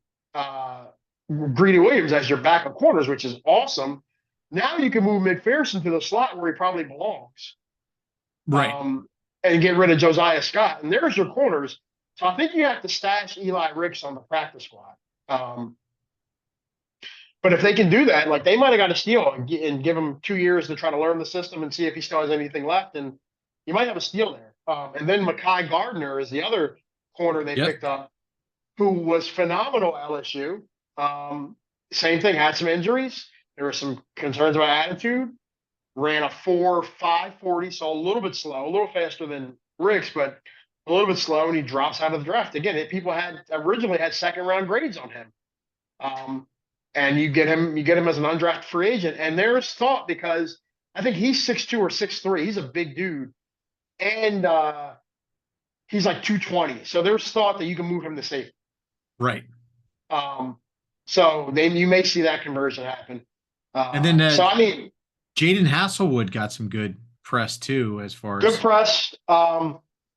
Greedy Williams as your backup corners, which is awesome. Now you can move McPherson to the slot where he probably belongs. Right. And get rid of Josiah Scott. And there's your corners. So I think you have to stash Eli Ricks on the practice squad. But if they can do that, like they might have got a steal and give him 2 years to try to learn the system and see if he still has anything left. And you might have a steal there. And then Mekhi Gardner is the other corner they picked up, who was phenomenal at LSU. Same thing, had some injuries. There were some concerns about attitude. Ran a 4.5 40, so a little bit slow, a little faster than Ricks, but a little bit slow, and he drops out of the draft. Again, people originally had second round grades on him. And you get him as an undrafted free agent. And there's thought, because I think he's 6'2" or 6'3". He's a big dude. And he's like 220. So there's thought that you can move him to safety. Right. So then you may see that conversion happen. And then Jaden Hasselwood got some good press too, as far as good press.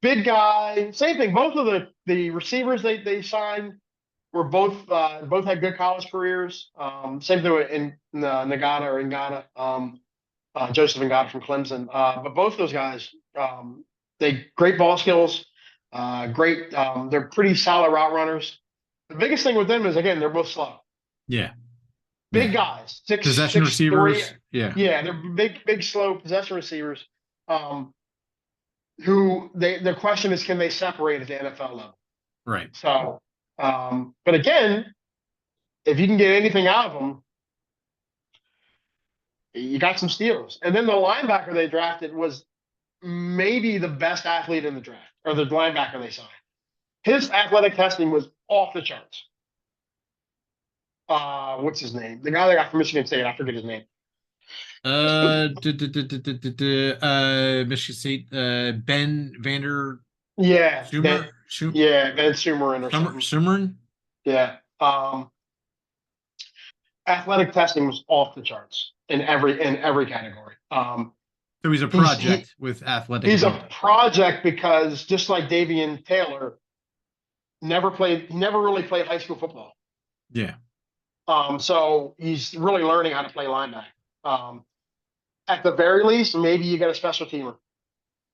Big guy. Same thing. Both of the receivers they signed were both had good college careers. Same thing in Ngata, Joseph Ngata from Clemson. But both of those guys, they great ball skills. Great. They're pretty solid route runners. The biggest thing with them is, again, they're both slow. Yeah. Big guys, possession receivers. 3. Yeah. Yeah, they're big, slow possession receivers. Who the question is, can they separate at the NFL level? Right. So, but again, if you can get anything out of them, you got some steals. And then the linebacker they drafted was maybe the best athlete in the draft, or the linebacker they signed. His athletic testing was off the charts. What's his name? The guy that got from Michigan State, I forget his name. Michigan State, Ben Vander. Yeah. Ben Sumeren or something. Sumeren. Yeah. Athletic testing was off the charts in every category. So he's a project with athletic He's a ability. project because just like Davian Taylor, he never really played high school football. Yeah. So he's really learning how to play linebacker. At the very least, maybe you get a special teamer.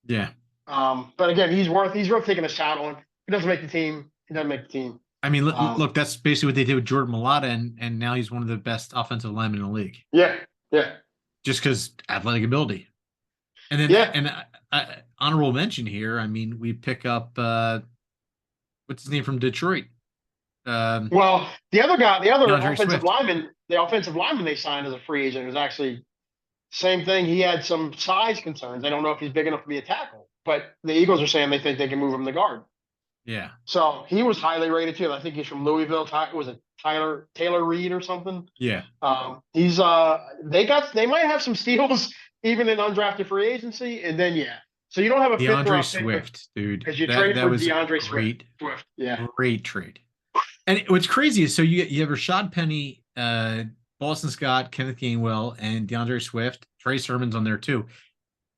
Yeah. But again, he's worth taking a shot on. He doesn't make the team. He doesn't make the team. I mean, look, that's basically what they did with Jordan Mailata, and now he's one of the best offensive linemen in the league. Yeah, yeah. Just because athletic ability. And then, honorable mention here. I mean, we pick up what's his name from Detroit. Well, the other offensive Swift. the offensive lineman they signed as a free agent was actually same thing. He had some size concerns. They don't know if he's big enough to be a tackle, but the Eagles are saying they think they can move him to guard. Yeah. So he was highly rated too. I think he's from Louisville. Was it Taylor Reed or something? Yeah. He's they might have some steals even in undrafted free agency, and then So you don't have a DeAndre Swift, dude. Because you traded for DeAndre Swift. Yeah. Great trade. And what's crazy is you have Rashad Penny, Boston Scott, Kenneth Gainwell, and DeAndre Swift. Trey Sermon's on there too.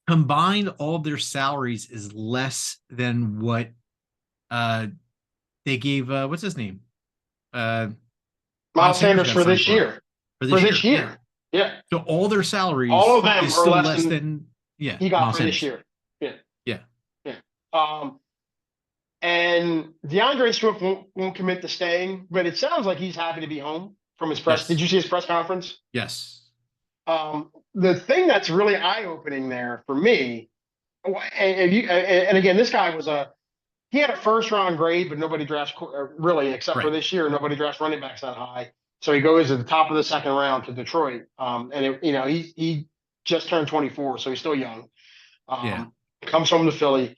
Combined, all of their salaries is less than what they gave what's his name? Miles Sanders for this year. For this year. Yeah. So all their salaries, all of them is are still less than he got Miles for Sanders. this year. Yeah. Yeah. Yeah. And DeAndre Swift won't commit to staying, but it sounds like he's happy to be home from his press. Yes. Did you see his press conference? Yes. The thing that's really eye-opening there for me, and again, this guy he had a first-round grade, but nobody drafts really, except for this year, nobody drafts running backs that high. So he goes at the top of the second round to Detroit, and he just turned 24, so he's still young. Comes home to Philly.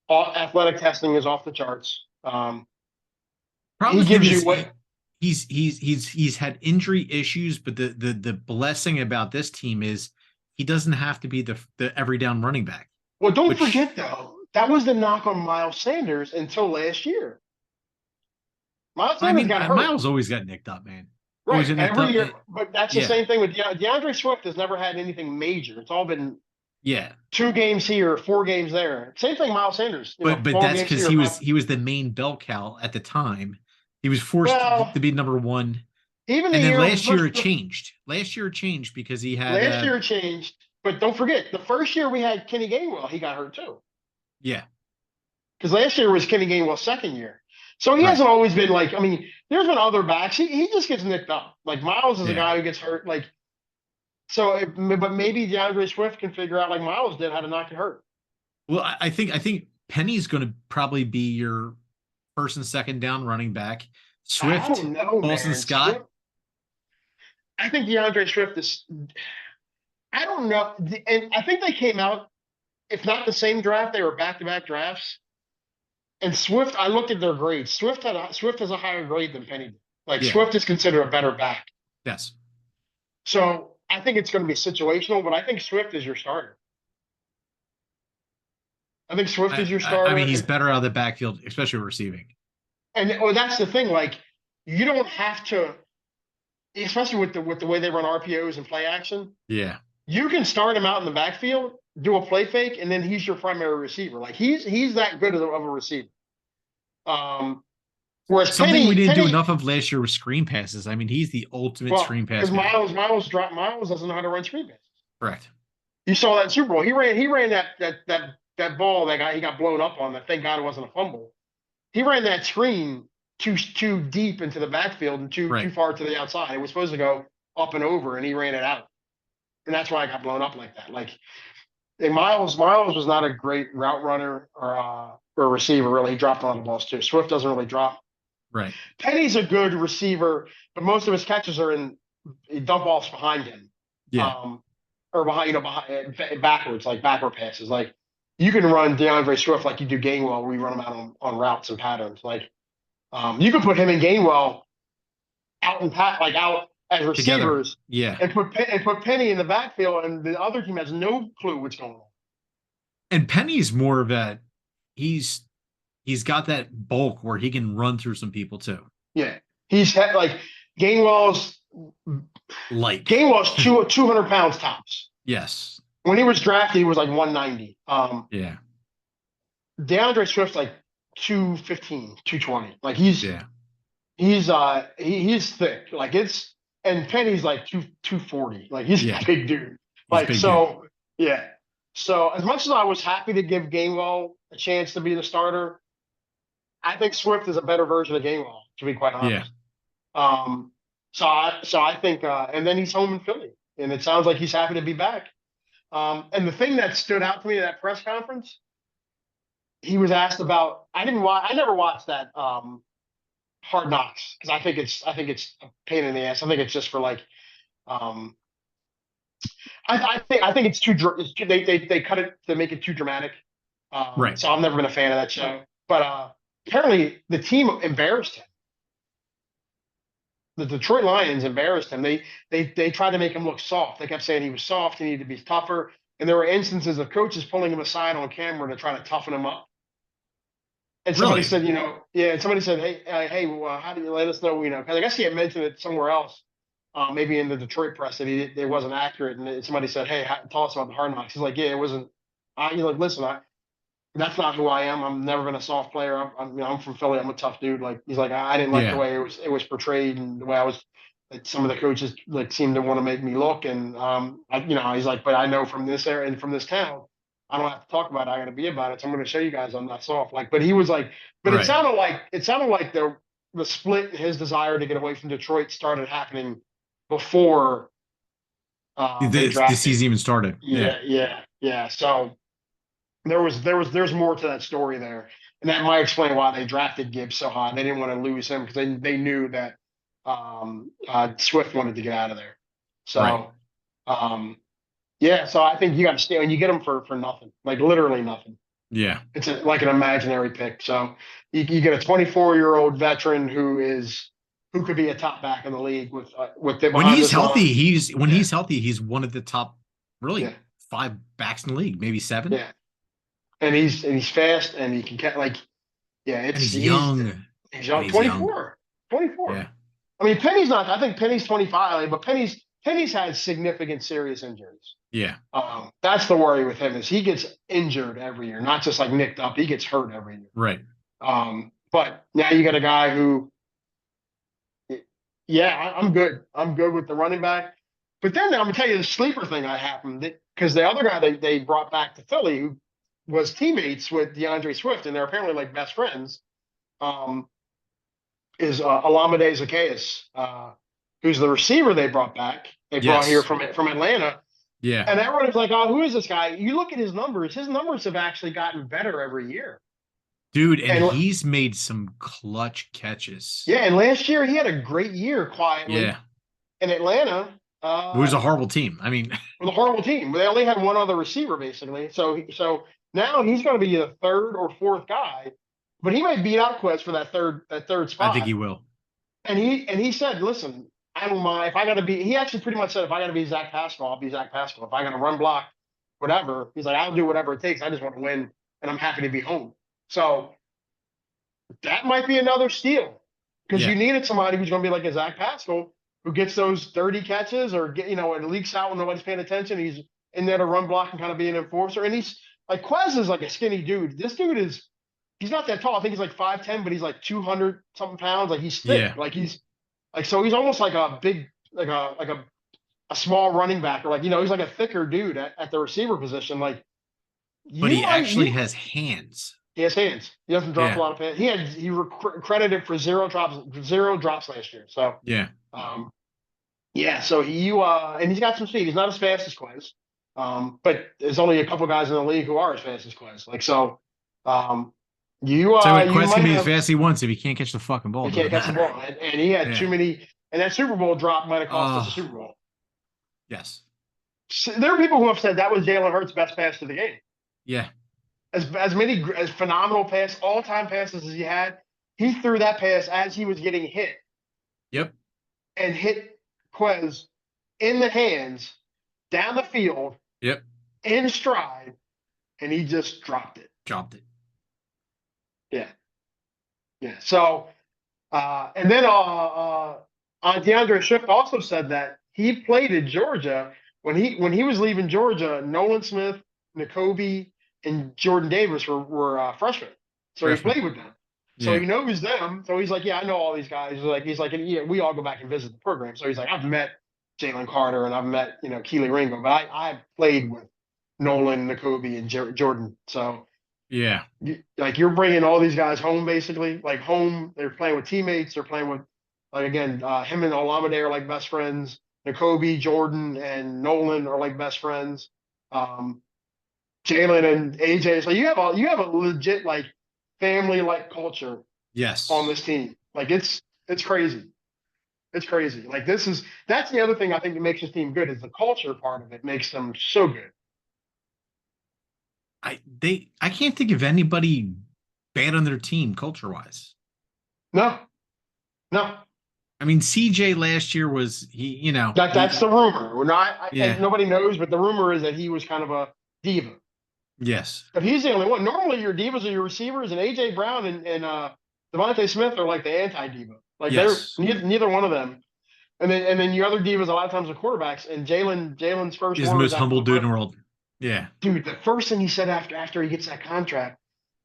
Athletic testing is off the charts. He gives you what he's had injury issues, but the blessing about this team is he doesn't have to be the every down running back. Well, don't forget though, that was the knock on Miles Sanders until last year. Miles Sanders got hurt. Miles always got nicked up, man. Right, every year. But that's the same thing with DeAndre Swift. Has never had anything major. It's all been 2 games here, 4 games there. Same thing, Miles Sanders. But that's because he was the main bell cow at the time. He was forced to be number one. Last year it changed. Last year it changed because he had. Last year it changed, but don't forget the first year we had Kenny Gainwell. He got hurt too. Yeah. Because last year was Kenny Gainwell's second year, so he hasn't always been like. I mean, there's been other backs. He just gets nicked up. Like Miles is a guy who gets hurt. Like. So, but maybe DeAndre Swift can figure out, like Miles did, how to not get hurt. Well, I think Penny's going to probably be your first and second down running back. Swift, I don't know, Boston Scott. Swift, I think DeAndre Swift is. I don't know, and I think they came out, if not the same draft, they were back-to-back drafts. And Swift, I looked at their grades. Swift has a higher grade than Penny did. Like Swift is considered a better back. Yes. So. I think it's going to be situational, but I think Swift is your starter. I think Swift is your starter. I mean, he's better out of the backfield, especially receiving. And that's the thing. Like, you don't have to, especially with the way they run RPOs and play action. Yeah. You can start him out in the backfield, do a play fake, and then he's your primary receiver. Like he's that good of a receiver. Whereas something we didn't do enough of last year with screen passes. I mean, he's the ultimate screen pass. Because Miles doesn't know how to run screen passes. Correct. You saw that in Super Bowl. He ran that ball he got blown up on. That thank God it wasn't a fumble. He ran that screen too deep into the backfield and too far to the outside. It was supposed to go up and over, and he ran it out. And that's why I got blown up like that. Like, and Miles was not a great route runner or a receiver. Really, he dropped a lot of balls too. Swift doesn't really drop. Right. Penny's a good receiver, but most of his catches are in dump offs behind him. Yeah. Or behind backwards, like backward passes. Like you can run DeAndre Swift like you do Gainwell, where you run him out on routes and patterns. Like you could put him and Gainwell out as receivers. Yeah. And put Penny in the backfield, and the other team has no clue what's going on. And Penny's more of a He's got that bulk where he can run through some people too. Yeah, he's like Gainwell's Like, Gainwell's 200 pounds tops. yes. When he was drafted, he was like 190. Yeah. DeAndre Swift's like 215, 220. Like Yeah. he's thick. Like and Penny's like 240. Like he's Yeah. a big dude. He's a Like big dude. so yeah. So as much as I was happy to give Gainwell a chance to be the starter, I think Swift is a better version of Gainwell, to be quite Yeah. honest. Um, so I think, and then he's home in Philly, and it sounds like he's happy to be back. And the thing that stood out to me at that press conference, he was asked about. I never watched that Hard Knocks because I think it's a pain in the ass. I think it's just for like, um, I think it's they cut it to make it too dramatic. Right. So I've never been a fan of that show. But apparently the team embarrassed him. The Detroit Lions embarrassed him. They tried to make him look soft. They kept saying he was soft. He needed to be tougher. And there were instances of coaches pulling him aside on camera to try to toughen him up. And somebody Really? said, yeah. And somebody said, hey, well, how do you let us know? Because I guess he had mentioned it somewhere else, maybe in the Detroit press that it wasn't accurate. And somebody said, hey, tell us about the Hard Knocks. He's like, yeah, it wasn't. You're like, listen, that's not who I am. I've never been a soft player. I'm from Philly. I'm a tough dude. Like he's like, I didn't like the Yeah. way it was portrayed and the way I was. Like, some of the coaches like seemed to want to make me look, and he's like, but I know from this area and from this town, I don't have to talk about it. I got to be about it. So I'm going to show you guys I'm not soft. Like, but he was like, but Right. it sounded like the split, his desire to get away from Detroit started happening before they The drafted. season even started. Yeah. Yeah. So there's more to that story there, and that might explain why they drafted Gibbs so high. They didn't want to lose him because they knew that Swift wanted to get out of there. Right. So yeah, so I think you got to stay, and you get him for nothing, like literally nothing. Yeah. It's like an imaginary pick. So you get a 24-year-old veteran who could be a top back in the league with When he's healthy, he's healthy, he's one of the top really Yeah. 5 backs in the league, maybe 7. Yeah. And he's fast and he can catch And he's young. He's young, He's 24. 24. Yeah. I mean, Penny's not. I think Penny's 25, but Penny's had significant serious injuries. Yeah. That's the worry with him is he gets injured every year, not just like nicked up. He gets hurt every year. Right. But now you got a guy who, yeah, I'm good. I'm good with the running back. But then I'm gonna tell you the sleeper thing that happened because the other guy they brought back to Philly who was teammates with DeAndre Swift and they're apparently like best friends. Is Olamide Zaccheaus, who's the receiver they brought back. They brought here from Atlanta. Yeah. And everyone was like, oh, who is this guy? You look at his numbers. His numbers have actually gotten better every year. Dude, and he's made some clutch catches. Yeah, and last year he had a great year quietly. Yeah. In Atlanta. It was a horrible team. I mean, it was a horrible team. They only had one other receiver, basically. So now he's going to be the third or fourth guy. But he might beat out Quez for that third spot. I think he will. And he said, listen, I don't mind if I got to be. He actually pretty much said, if I got to be Zach Pascal, I'll be Zach Pascal. If I got to run block, whatever, he's like, I'll do whatever it takes. I just want to win, and I'm happy to be home. So that might be another steal because you needed somebody who's going to be like a Zach Pascal who gets those 30 catches or it leaks out when nobody's paying attention. He's in there to run block and kind of be an enforcer. And he's like Quez is like a skinny dude. This dude is. He's not that tall. I think he's like 5'10", but he's like 200 something pounds. Like he's thick. Yeah. Like he's like so he's almost like a big like a small running back or like he's like a thicker dude at the receiver position. Like, but he actually has hands. He has hands. He doesn't drop a lot of hands. He credited for 0 drops last year. So yeah. So and he's got some speed. He's not as fast as Quez. But there's only a couple guys in the league who are as fast as Quez. Like so. Quez can be as fast as he wants if he can't catch the fucking ball. He can't catch the ball, and he had too many. And that Super Bowl drop might have cost us a Super Bowl. Yes. So there are people who have said that was Jalen Hurts' best pass to the game. Yeah. As phenomenal all-time passes as he had, he threw that pass as he was getting hit. Yep. And hit Quez in the hands, down the field. Yep. In stride, and he just dropped it. Yeah. So, and then DeAndre Swift also said that he played at Georgia when he was leaving Georgia. Nolan Smith, N'Kobe, and Jordan Davis were freshmen, so he Freshman. played with them. So Yeah. he knows them. So he's like, yeah, I know all these guys. He's like, yeah, we all go back and visit the program. So he's like, I've met Jalen Carter and I've met Keely Ringo, but I played with Nolan, N'Kobe, and Jordan. So Yeah. you're bringing all these guys home basically, like home. They're playing with teammates. They're playing with like again, him and Olamide are like best friends. N'Kobe, Jordan, and Nolan are like best friends. Um, Jalen and AJ. So you have a legit like family like culture on Yes. this team. Like it's crazy. It's crazy. Like that's the other thing I think that makes this team good is the culture part of it makes them so good. I can't think of anybody bad on their team culture wise. No, no. I mean, CJ last year was That's the rumor. We're not, and yeah. nobody knows, but the rumor is that he was kind of a diva. Yes. But he's the only one. Normally, your divas are your receivers, and AJ Brown and Devontae Smith are like the anti-diva. Like they're Yes. neither one of them. And then your other divas a lot of times are quarterbacks. And Jalen's first He's the words most after humble the dude in the world. Yeah. dude, the first thing he said after he gets that contract,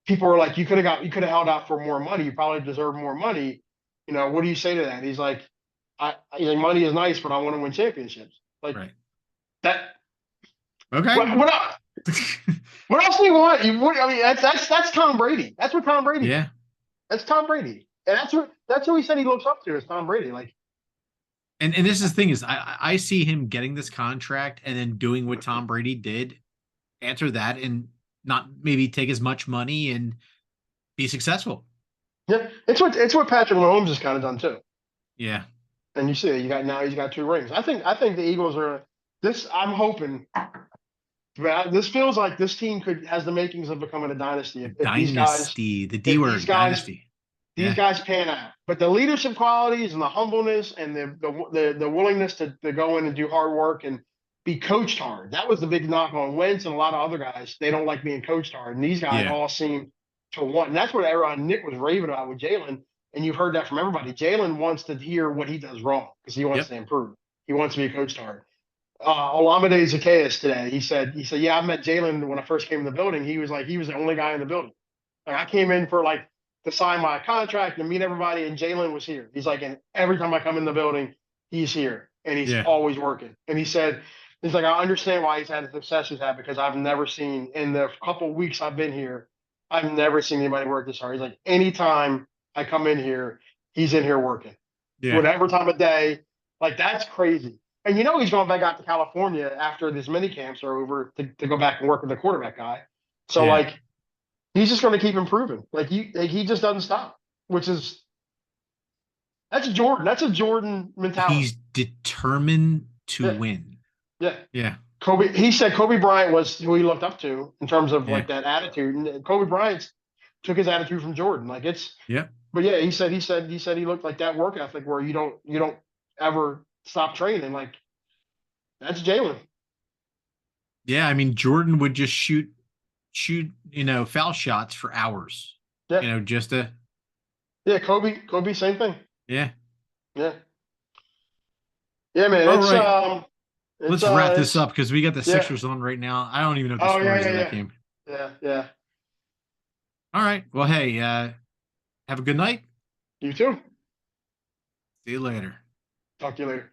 people were like, you could have held out for more money. You probably deserve more money. What do you say to that? He's like, he's like, money is nice, but I want to win championships. Like Right. that. Okay. What else do you want? I mean, that's Tom Brady. That's what Tom Brady did. Yeah. That's Tom Brady, and that's who he said he looks up to is Tom Brady. Like, And this is the thing is I see him getting this contract and then doing what Tom Brady did, answer that and not maybe take as much money and be successful. yeah, it's what Patrick Mahomes has kind of done too. Yeah. And you see, he's got 2 rings. I think the Eagles are this. I'm hoping, but this feels like this team has the makings of becoming a dynasty if these guys Dynasty, the D if these word, guys dynasty. these Yeah. guys pan out. But the leadership qualities and the humbleness and the willingness to go in and do hard work and be coached hard. That was the big knock on Wentz and a lot of other guys. They don't like being coached hard. And these guys Yeah. all seem to want. And that's what everyone Nick was raving about with Jalen. And you've heard that from everybody. Jalen wants to hear what he does wrong because he wants Yep. to improve. He wants to be coached hard. Olamide Zacchaeus today. He said, yeah, I met Jalen when I first came in the building. He was the only guy in the building. Like I came in for like to sign my contract and meet everybody, and Jalen was here. He's like, and every time I come in the building, he's here and he's Yeah. always working. And he's like, I understand why he's had the success he's had because I've never seen in the couple weeks I've been here, I've never seen anybody work this hard. He's like, anytime I come in here, he's in here working. Yeah. Whatever time of day, like that's crazy. And he's going back out to California after these mini camps are over to go back and work with the quarterback guy. So Yeah. like he's just going to keep improving. He just doesn't stop, which is that's Jordan. That's a Jordan mentality. He's determined to Yeah. win. Yeah. Yeah. He said Kobe Bryant was who he looked up to in terms of Yeah. like that attitude. And Kobe Bryant took his attitude from Jordan. Like Yeah. but yeah, he said he looked like that work ethic where you don't ever stop training. Like that's Jalen. Yeah. I mean, Jordan would just shoot, foul shots for hours. Yeah. Just to. Yeah, Kobe, same thing. Yeah. Yeah. Yeah, man. All It's right. Let's wrap this it's up because we got the yeah. Sixers on right now. I don't even know the Oh yeah, scores of that yeah, game. yeah. Yeah. All right. Well, hey, have a good night. You too. See you later. Talk to you later.